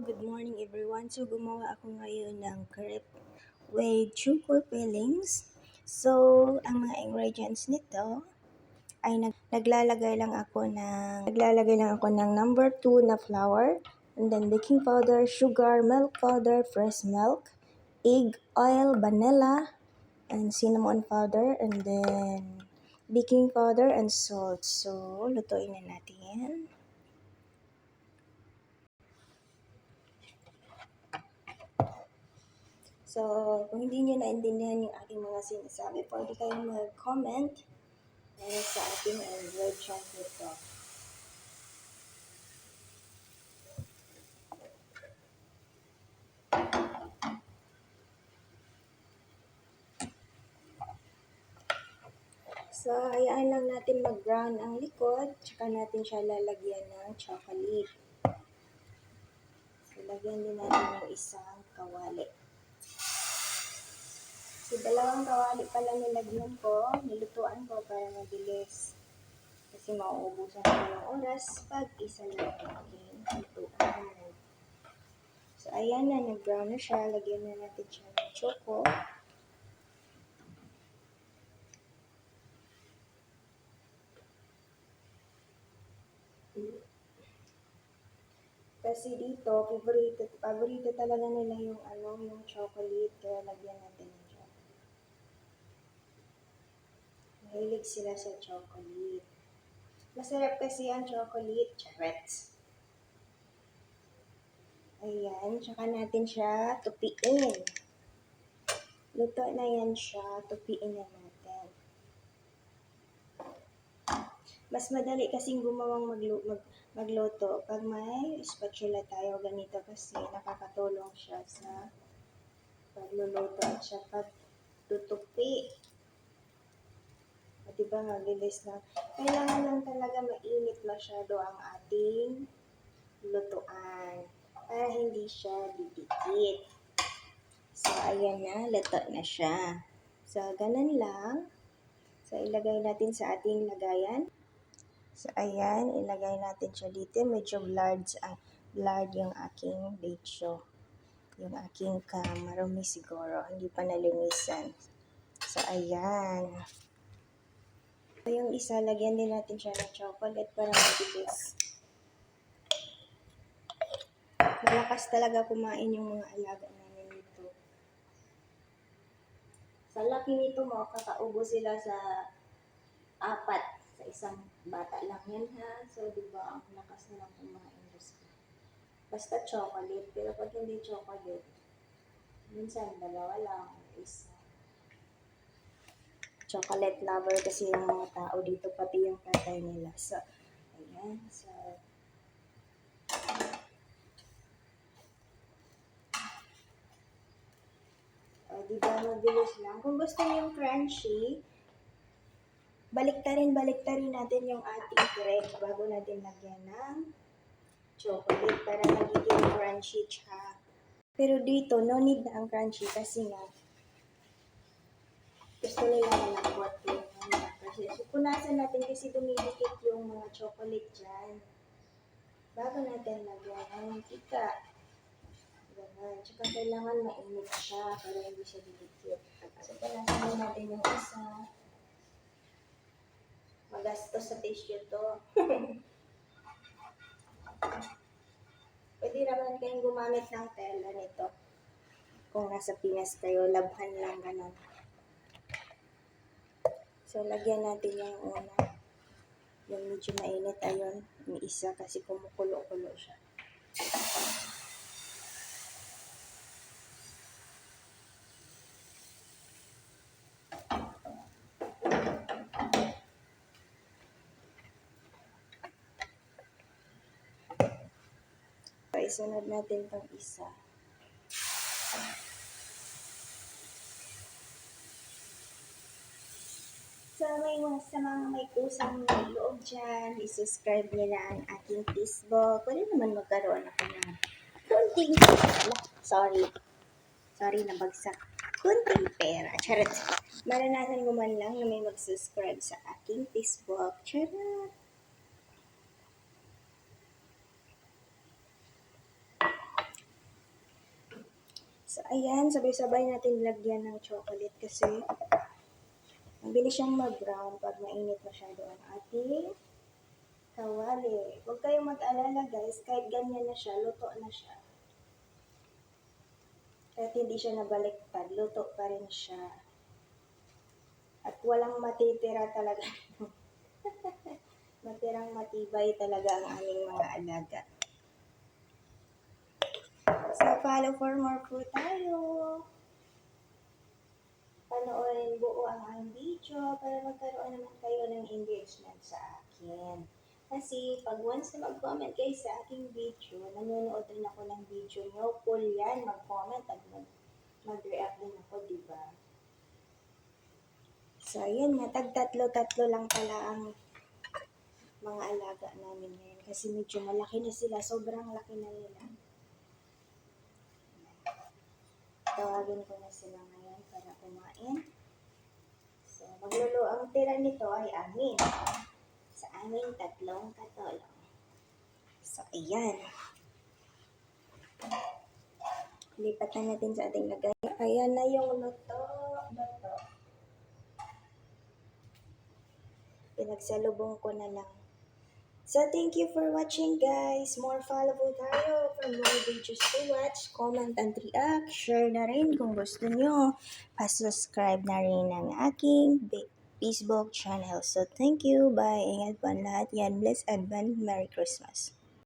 good morning everyone. So gumawa ako ngayon ng crepe with choco fillings. So ang mga ingredients nito ay naglalagay lang ako ng number 2 na flour, and then baking powder, sugar, milk powder, fresh milk, egg, oil, vanilla, and cinnamon powder, and then baking powder and salt. So lutuin na natin. So, kung hindi nyo naintindihan yung aking mga sinasabi, pwede kayong mag-comment sa ating Android chat nito. So, hayaan lang natin mag-brown ang likod, tsaka natin siya lalagyan ng chocolate. So, lagyan din natin yung isang kawali. So, dalawang kawali pala nilagyan ko, nilutuan ko para mabilis. Kasi mauubusan ko ng oras pag isa lang ang aking lutuan. So, ayan na, nag-brown na siya. Lagyan na natin siya ng choco. Kasi dito, paborito talaga nila yung chocolate, kaya lagyan natin ng chocolate. Mahilig sila sa chocolate. Masarap kasi ang chocolate, charets. Ayan, tsaka natin siya tupiin. Luto na yan siya, tupiin na natin. Mas madali kasing gumawang magluto pag may spatula tayo ganito kasi nakakatulong siya sa pagluluto at siya pagtutupi. O diba, mabilis lang. Kailangan lang talaga mainit masyado ang ating lutuan para hindi siya didikit. So, ayan na, luto na siya. So, ganun lang. So, ilagay natin sa ating lagayan. So, ayan, ilagay natin siya dito. Medyo blurred yung aking becho. Yung aking marumi siguro. Hindi pa nalinisan. So, ayan. So, yung isa, lagyan din natin siya ng chocolate para mabilis. Malakas talaga kumain yung mga alaga namin nito. Sa laki nito mo, kakaubo sila sa 4 sa isang bata lang yan ha. So, diba, ang lakas nilang kumain. Basta chocolate, pero pag hindi chocolate, minsan 2 lang, isa. Chocolate lover kasi yung mga tao dito, pati yung tatay nila. So, ayan. So, diba, mabilis lang. Kung gusto yung crunchy, baliktarin natin yung ating crepe bago natin lagyan ng chocolate para magiging crunchy siya. Pero dito, no need na ang crunchy kasi nga, gusto nila na lambot yung kasi. So, punasan natin kasi dumidikit yung mga chocolate dyan. Bago natin lagyan ng mantika. Ganun. Tsaka kailangan mainit siya para hindi siya didikit. So, punasan natin yung isa. Magastos sa tissue to. Pwede naman kayong gumamit ng tela nito. Kung nasa Pinas kayo, labhan lang ganun. So, lagyan natin yung una. Yung medyo mainit, ayun. Yung isa kasi kumukulo-kulo siya. So, isunod natin itong isa. So, sa mga may kusang loob dyan, i-subscribe nila ang aking Facebook. Pwede naman magkaroon ako ng kunting pera. Sorry, nabagsak. Kunting pera. Charot. Maranasan ko man lang na may mag-subscribe sa aking Facebook. Charot. So, ayan, sabay-sabay natin lagyan ng chocolate kasi mabilis siyang mag-brown pag mainit masyado ang ating kawali. Huwag kayong mag-alala guys, kahit ganyan na siya, luto na siya. Kahit hindi siya nabaliktad, luto pa rin siya. At walang matitira talaga. Matirang matibay talaga ang aming mga alaga. So, follow for more po tayo. Panoorin buo ang aming video para magkaroon naman kayo ng engagement sa akin. Kasi pag once na mag-comment kayo sa aking video, nanonood rin ako ng video nyo, full yan, mag-comment at mag-react din ako, diba? So, ayun nga, tatlo lang pala ang mga alaga namin ngayon. Kasi medyo malaki na sila, sobrang laki na nila. Tawagin ko na sila ngayon para kumain. So, magluluto ang tira nito ay amin. Sa aming tatlong katulong. So, ayan. Lipat na natin sa ating lagay. Ayan na yung luto. Pinagsalubong ko na lang. So, thank you for watching guys. More follow po tayo for more videos to watch. Comment and react. Share na rin kung gusto nyo. Pa-subscribe na rin ng aking Facebook channel. So, thank you. Bye. Ingat po ang lahat. Yan. Bless and Merry Christmas.